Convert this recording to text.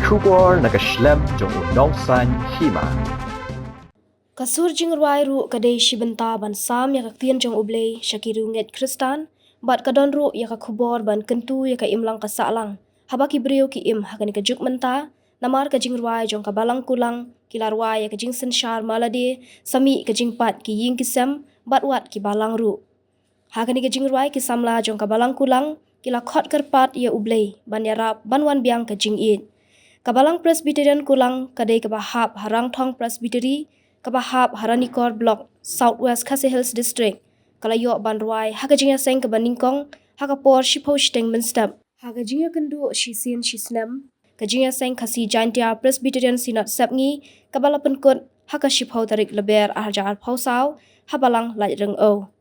Khubor nakaslem jong udongsan Hima. Kasur Jingrwai ru kadai shibenta ban sam ya kaktian jong ublei syakiru nget Kristan bat kadon ru ya ka Khubor ban kentu ya ka imlang ka salang haba ki brio ki im hakani ka juk menta namar ka Jingrwai jong ka Balang Kulang kilarwai ya ka jing Synshar Malade sami ka Jingpait ki Ïing kisem bat wat ki Balang ru hakani ka Jingrwai ki samla jong ka Balang Kulang kila khot kerpat ya ublei ban yarap banwan biang ka Jingit Kabalang Presbyterian Kulang kadai kabahap harang thong Presbytery kabahap haranikor block Southwest Khasi Hills District kalayo banruai hagajinya seng kabaningkong hagapor shipo shteng menstep hagajinya kendu shisin shisnem kajinya seng khasi jantia Presbyterian Synod sepngi kabala penkut haga shipo tarik leber ahjar pausau habalang laj reng o